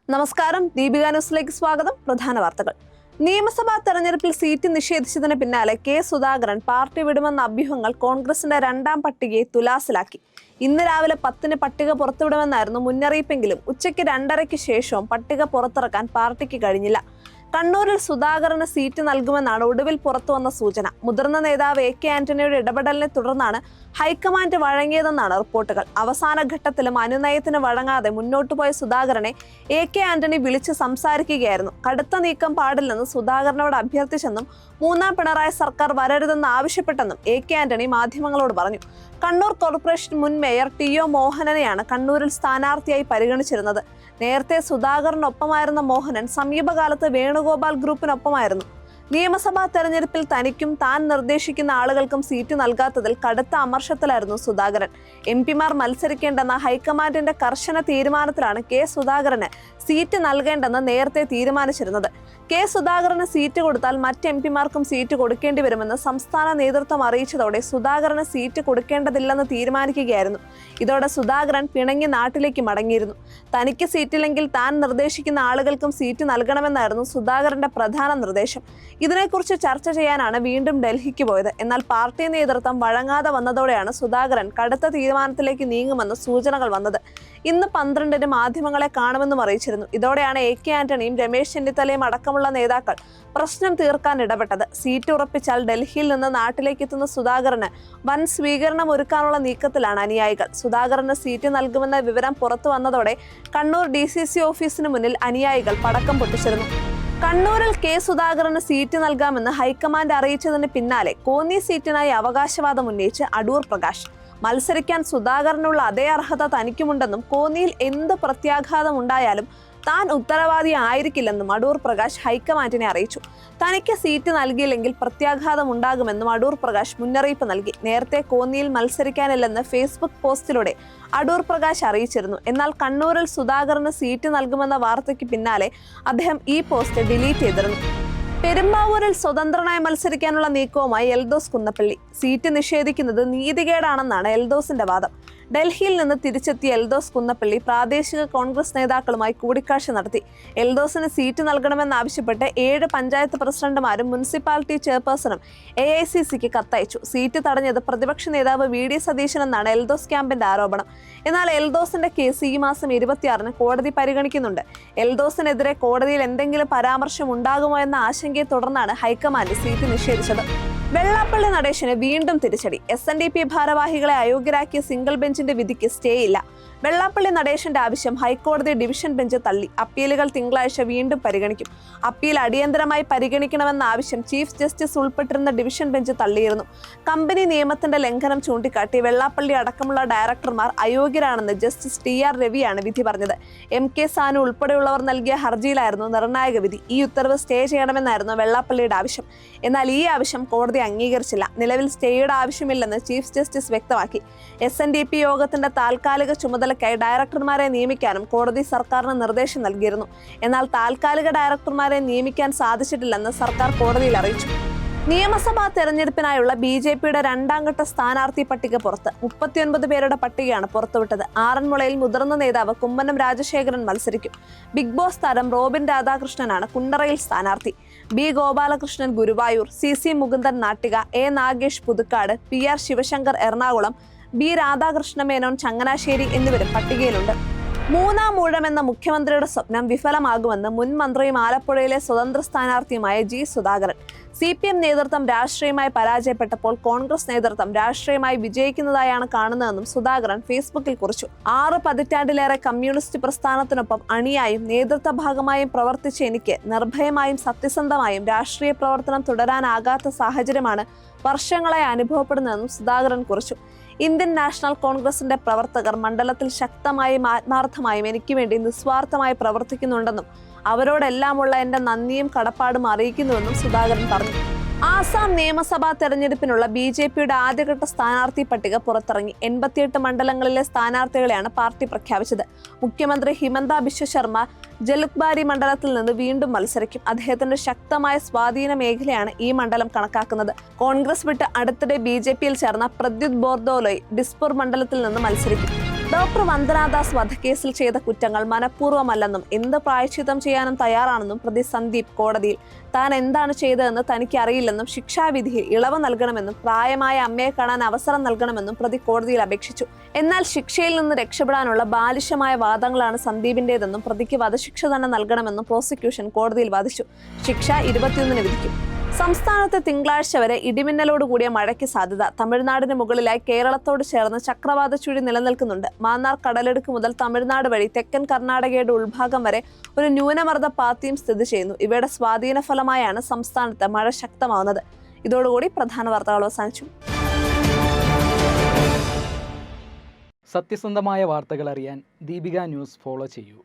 നമസ്കാരം, ദീപിക ന്യൂസിലേക്ക് സ്വാഗതം. പ്രധാന വാർത്തകൾ. നിയമസഭാ തെരഞ്ഞെടുപ്പിൽ സീറ്റ് നിഷേധിച്ചതിന് പിന്നാലെ കെ സുധാകരൻ പാർട്ടി വിടുമെന്ന അഭ്യൂഹങ്ങൾ കോൺഗ്രസിന്റെ രണ്ടാം പട്ടികയെ തുലാസിലാക്കി. ഇന്ന് രാവിലെ 10-ന് പട്ടിക പുറത്തുവിടുമെന്നായിരുന്നു മുന്നറിയിപ്പെങ്കിലും ഉച്ചയ്ക്ക് 2:30-ക്ക് ശേഷവും പട്ടിക പുറത്തിറക്കാൻ പാർട്ടിക്ക് കഴിഞ്ഞില്ല. കണ്ണൂരിൽ സുധാകരന് സീറ്റ് നൽകുമെന്നാണ് ഒടുവിൽ പുറത്തുവന്ന സൂചന. മുതിർന്ന നേതാവ് AK ആന്റണിയുടെ ഇടപെടലിനെ തുടർന്നാണ് ഹൈക്കമാൻഡ് വഴങ്ങിയതെന്നാണ് റിപ്പോർട്ടുകൾ. അവസാന ഘട്ടത്തിലും അനുനയത്തിന് വഴങ്ങാതെ മുന്നോട്ടു പോയ സുധാകരനെ AK ആന്റണി വിളിച്ച് സംസാരിക്കുകയായിരുന്നു. കടുത്ത നീക്കം പാടില്ലെന്ന് സുധാകരനോട് അഭ്യർത്ഥിച്ചെന്നും മൂന്നാം പിണറായി സർക്കാർ വരരുതെന്ന് ആവശ്യപ്പെട്ടെന്നും AK ആന്റണി മാധ്യമങ്ങളോട് പറഞ്ഞു. കണ്ണൂർ കോർപ്പറേഷൻ മുൻ മേയർ TO മോഹനനെയാണ് കണ്ണൂരിൽ സ്ഥാനാർത്ഥിയായി പരിഗണിച്ചിരുന്നത്. നേരത്തെ സുധാകരനൊപ്പമായിരുന്ന മോഹനൻ സമീപകാലത്ത് വേണുഗോപാൽ ഗ്രൂപ്പിനൊപ്പമായിരുന്നു. നിയമസഭാ തെരഞ്ഞെടുപ്പിൽ തനിക്കും താൻ നിർദ്ദേശിക്കുന്ന ആളുകൾക്കും സീറ്റ് നൽകാത്തതിൽ കടുത്ത അമർഷത്തിലായിരുന്നു സുധാകരൻ. MP-മാർ മത്സരിക്കേണ്ടെന്ന ഹൈക്കമാൻഡിന്റെ കർശന തീരുമാനത്തിലാണ് കെ സുധാകരന് സീറ്റ് നൽകേണ്ടെന്ന് നേരത്തെ തീരുമാനിച്ചിരുന്നത്. കെ സുധാകരന് സീറ്റ് കൊടുത്താൽ മറ്റ് MP-മാർക്കും സീറ്റ് കൊടുക്കേണ്ടി വരുമെന്ന് സംസ്ഥാന നേതൃത്വം അറിയിച്ചതോടെ സുധാകരന് സീറ്റ് കൊടുക്കേണ്ടതില്ലെന്ന് തീരുമാനിക്കുകയായിരുന്നു. ഇതോടെ സുധാകരൻ പിണങ്ങി നാട്ടിലേക്ക് മടങ്ങിയിരുന്നു. തനിക്ക് സീറ്റില്ലെങ്കിൽ താൻ നിർദ്ദേശിക്കുന്ന ആളുകൾക്കും സീറ്റ് നൽകണമെന്നായിരുന്നു സുധാകരന്റെ പ്രധാന നിർദ്ദേശം. ഇതിനെക്കുറിച്ച് ചർച്ച ചെയ്യാനാണ് വീണ്ടും ഡൽഹിക്ക് പോയത്. എന്നാൽ പാർട്ടി നേതൃത്വം വഴങ്ങാതെ വന്നതോടെയാണ് സുധാകരൻ കടുത്ത തീരുമാനത്തിലേക്ക് നീങ്ങുമെന്ന് സൂചനകൾ വന്നത്. ഇന്ന് 12-ന് മാധ്യമങ്ങളെ കാണുമെന്നും അറിയിച്ചിരുന്നു. ഇതോടെയാണ് AK ആന്റണിയും രമേശ് ചെന്നിത്തലയും അടക്കമുള്ള നേതാക്കൾ പ്രശ്നം തീർക്കാൻ ഇടപെട്ടത്. സീറ്റ് ഉറപ്പിച്ചാൽ ഡൽഹിയിൽ നിന്ന് നാട്ടിലേക്ക് എത്തുന്ന സുധാകരന് വൻ സ്വീകരണം ഒരുക്കാനുള്ള നീക്കത്തിലാണ് അനുയായികൾ. സുധാകരന് സീറ്റ് നൽകുമെന്ന വിവരം പുറത്തു വന്നതോടെ കണ്ണൂർ DCC ഓഫീസിന് മുന്നിൽ അനുയായികൾ പടക്കം പൊട്ടിച്ചിരുന്നു. കണ്ണൂരിൽ കെ സുധാകരന് സീറ്റ് നൽകാമെന്ന് ഹൈക്കമാൻഡ് അറിയിച്ചതിന് പിന്നാലെ കോന്നി സീറ്റിനായി അവകാശവാദം ഉന്നയിച്ച് അടൂർ പ്രകാശ്. മത്സരിക്കാൻ സുധാകരനുള്ള അതേ അർഹത തനിക്കുമുണ്ടെന്നും കോന്നിയിൽ എന്ത് പ്രത്യാഘാതം ഉണ്ടായാലും താൻ ഉത്തരവാദി ആയിരിക്കില്ലെന്നും അടൂർ പ്രകാശ് ഹൈക്കമാൻഡിനെ അറിയിച്ചു. തനിക്ക് സീറ്റ് നൽകിയില്ലെങ്കിൽ പ്രത്യാഘാതം ഉണ്ടാകുമെന്നും അടൂർ പ്രകാശ് മുന്നറിയിപ്പ് നൽകി. നേരത്തെ കോന്നിയിൽ മത്സരിക്കാനില്ലെന്ന് ഫേസ്ബുക്ക് പോസ്റ്റിലൂടെ അടൂർ പ്രകാശ് അറിയിച്ചിരുന്നു. എന്നാൽ കണ്ണൂരിൽ സുധാകരന് സീറ്റ് നൽകുമെന്ന വാർത്തയ്ക്ക് പിന്നാലെ അദ്ദേഹം ഈ പോസ്റ്റ് ഡിലീറ്റ് ചെയ്തിരുന്നു. പെരുമ്പാവൂരിൽ സ്വതന്ത്രനായി മത്സരിക്കാനുള്ള നീക്കവുമായി എൽദോസ് കുന്നപ്പള്ളി. സീറ്റ് നിഷേധിക്കുന്നത് നീതികേടാണെന്നാണ് എൽദോസിന്റെ വാദം. ഡൽഹിയിൽ നിന്ന് തിരിച്ചെത്തിയ എൽദോസ് കുന്നപ്പള്ളി പ്രാദേശിക കോൺഗ്രസ് നേതാക്കളുമായി കൂടിക്കാഴ്ച നടത്തി. എൽദോസിന് സീറ്റ് നൽകണമെന്നാവശ്യപ്പെട്ട് 7 പഞ്ചായത്ത് പ്രസിഡന്റുമാരും മുനിസിപ്പാലിറ്റി ചെയർപേഴ്സണും AICCക്ക് കത്തയച്ചു. സീറ്റ് തടഞ്ഞത് പ്രതിപക്ഷ നേതാവ് VD സതീശനെന്നാണ് എൽദോസ് ക്യാമ്പിന്റെ ആരോപണം. എന്നാൽ എൽദോസിന്റെ കേസ് ഈ മാസം 26-ന് കോടതി പരിഗണിക്കുന്നുണ്ട്. എൽദോസിനെതിരെ കോടതിയിൽ എന്തെങ്കിലും പരാമർശം ഉണ്ടാകുമോ എന്ന ആശങ്കയെ തുടർന്നാണ് ഹൈക്കമാൻഡ് സീറ്റ് നിഷേധിച്ചത്. വെള്ളാപ്പള്ളി നടേശന് വീണ്ടും തിരിച്ചടി. SNDP ഭാരവാഹികളെ അയോഗ്യരാക്കിയ സിംഗിൾ ബെഞ്ചിന്റെ വിധിക്ക് സ്റ്റേ ഇല്ല. വെള്ളാപ്പള്ളി നടേശന്റെ ആവശ്യം ഹൈക്കോടതി ഡിവിഷൻ ബെഞ്ച് തള്ളി. അപ്പീലുകൾ തിങ്കളാഴ്ച വീണ്ടും പരിഗണിക്കും. അപ്പീൽ അടിയന്തരമായി പരിഗണിക്കണമെന്ന ആവശ്യം ചീഫ് ജസ്റ്റിസ് ഉൾപ്പെട്ടിരുന്ന ഡിവിഷൻ ബെഞ്ച് തള്ളിയിരുന്നു. കമ്പനി നിയമത്തിന്റെ ലംഘനം ചൂണ്ടിക്കാട്ടി വെള്ളാപ്പള്ളി അടക്കമുള്ള ഡയറക്ടർമാർ അയോഗ്യരാണെന്ന് ജസ്റ്റിസ് TR രവിയാണ് വിധി പറഞ്ഞത്. MK സാനു ഉൾപ്പെടെയുള്ളവർ നൽകിയ ഹർജിയിലായിരുന്നു നിർണായക വിധി. ഈ ഉത്തരവ് സ്റ്റേ ചെയ്യണമെന്നായിരുന്നു വെള്ളാപ്പള്ളിയുടെ ആവശ്യം. എന്നാൽ ഈ ആവശ്യം കോടതി അംഗീകരിച്ചില്ല. നിലവിൽ സ്റ്റേയുടെ ആവശ്യമില്ലെന്ന് ചീഫ് ജസ്റ്റിസ് വ്യക്തമാക്കി. SNDP യോഗത്തിന്റെ താൽക്കാലിക ചുമതലയ്ക്കായി ഡയറക്ടർമാരെ നിയമിക്കാനും കോടതി സർക്കാരിന് നിർദ്ദേശം നൽകിയിരുന്നു. എന്നാൽ താൽക്കാലിക ഡയറക്ടർമാരെ നിയമിക്കാൻ സാധിച്ചിട്ടില്ലെന്ന് സർക്കാർ കോടതിയിൽ അറിയിച്ചു. നിയമസഭാ തെരഞ്ഞെടുപ്പിനായുള്ള BJPയുടെ രണ്ടാംഘട്ട സ്ഥാനാർത്ഥി പട്ടിക പുറത്ത്. 39 പേരുടെ പട്ടികയാണ് പുറത്തുവിട്ടത്. ആറന്മുളയിൽ മുതിർന്ന നേതാവ് കുമ്മനം രാജശേഖരൻ മത്സരിക്കും. ബിഗ് ബോസ് താരം റോബിൻ രാധാകൃഷ്ണനാണ് കുണ്ടറയിൽ സ്ഥാനാർത്ഥി. B Gopalakrishnan Guruvayur, CC Mukundan Nattika, A Nagesh Puthukkad, PR Sivasankar Ernakulam, B Radhakrishna Menon Changanassery എന്നിവരും പട്ടികയിലുണ്ട്. മൂന്നാം ഊഴം എന്ന മുഖ്യമന്ത്രിയുടെ സ്വപ്നം വിഫലമാകുമെന്ന് മുൻ മന്ത്രിയും ആലപ്പുഴയിലെ സ്വതന്ത്ര സ്ഥാനാർത്ഥിയുമായ G സുധാകരൻ. CPM നേതൃത്വം രാഷ്ട്രീയമായി പരാജയപ്പെട്ടപ്പോൾ കോൺഗ്രസ് നേതൃത്വം രാഷ്ട്രീയമായി വിജയിക്കുന്നതായാണ് കാണുന്നതെന്നും സുധാകരൻ ഫേസ്ബുക്കിൽ കുറിച്ചു. 6 പതിറ്റാണ്ടിലേറെ കമ്മ്യൂണിസ്റ്റ് പ്രസ്ഥാനത്തിനൊപ്പം അണിയായും നേതൃത്വ ഭാഗമായും പ്രവർത്തിച്ച എനിക്ക് നിർഭയമായും സത്യസന്ധമായും രാഷ്ട്രീയ പ്രവർത്തനം തുടരാനാകാത്ത സാഹചര്യമാണ് വർഷങ്ങളായി അനുഭവപ്പെടുന്നതെന്നും സുധാകരൻ കുറിച്ചു. ഇന്ത്യൻ നാഷണൽ കോൺഗ്രസിന്റെ പ്രവർത്തകർ മണ്ഡലത്തിൽ ശക്തമായും ആത്മാർത്ഥമായും എനിക്ക് വേണ്ടി നിസ്വാർത്ഥമായി പ്രവർത്തിക്കുന്നുണ്ടെന്നും അവരോടെല്ലാമുള്ള എന്റെ നന്ദിയും കടപ്പാടും അറിയിക്കുന്നുവെന്നും സുധാകരൻ പറഞ്ഞു. ആസാം നിയമസഭാ തെരഞ്ഞെടുപ്പിനുള്ള BJPയുടെ ആദ്യഘട്ട സ്ഥാനാർത്ഥി പട്ടിക പുറത്തിറങ്ങി. 88 മണ്ഡലങ്ങളിലെ സ്ഥാനാർത്ഥികളെയാണ് പാർട്ടി പ്രഖ്യാപിച്ചത്. മുഖ്യമന്ത്രി ഹിമന്ത ബിശ്വ ശർമ്മ ജലുക്ബാരി മണ്ഡലത്തിൽ നിന്ന് വീണ്ടും മത്സരിക്കും. അദ്ദേഹത്തിന്റെ ശക്തമായ സ്വാധീന മേഖലയാണ് ഈ മണ്ഡലം കണക്കാക്കുന്നത്. കോൺഗ്രസ് വിട്ട് അടുത്തിടെ BJPയിൽ ചേർന്ന പ്രദ്യുത് ബോർദോലോയ് ഡിസ്പൂർ മണ്ഡലത്തിൽ നിന്ന് മത്സരിക്കും. ഡോക്ടർ വന്ദനാദാസ് വധക്കേസിൽ ചെയ്ത കുറ്റങ്ങൾ മനഃപൂർവ്വമല്ലെന്നും എന്ത് പ്രായശ്ചിത്തം ചെയ്യാനും തയ്യാറാണെന്നും പ്രതി സന്ദീപ് കോടതിയിൽ താൻ എന്താണ് ചെയ്തതെന്ന് തനിക്ക് അറിയില്ലെന്നും ശിക്ഷാവിധിയിൽ ഇളവ് നൽകണമെന്നും പ്രായമായ അമ്മയെ കാണാൻ അവസരം നൽകണമെന്നും പ്രതി കോടതിയിൽ അപേക്ഷിച്ചു. എന്നാൽ ശിക്ഷയിൽ നിന്ന് രക്ഷപ്പെടാനുള്ള ബാലിശമായ വാദങ്ങളാണ് സന്ദീപിന്റേതെന്നും പ്രതിക്ക് വധശിക്ഷ തന്നെ നൽകണമെന്നും പ്രോസിക്യൂഷൻ കോടതിയിൽ വാദിച്ചു. ശിക്ഷ 21 വിധിക്കും. സംസ്ഥാനത്ത് തിങ്കളാഴ്ച വരെ ഇടിമിന്നലോടുകൂടിയ മഴയ്ക്ക് സാധ്യത. തമിഴ്നാടിന് മുകളിലായി കേരളത്തോട് ചേർന്ന് ചക്രവാത ചുഴി നിലനിൽക്കുന്നുണ്ട്. മാന്നാർ കടലെടുക്ക് മുതൽ തമിഴ്നാട് വഴി തെക്കൻ കർണാടകയുടെ ഉൾഭാഗം വരെ ഒരു ന്യൂനമർദ്ദ പാത്തിയും സ്ഥിതി ചെയ്യുന്നു. ഇവയുടെ സ്വാധീന ഫലമായാണ് സംസ്ഥാനത്ത് മഴ ശക്തമാവുന്നത്. ഇതോടുകൂടി പ്രധാന വാർത്തകൾ അവസാനിച്ചു. സത്യസന്ധമായ വാർത്തകൾ അറിയാൻ ദീപിക ന്യൂസ് ഫോളോ ചെയ്യൂ.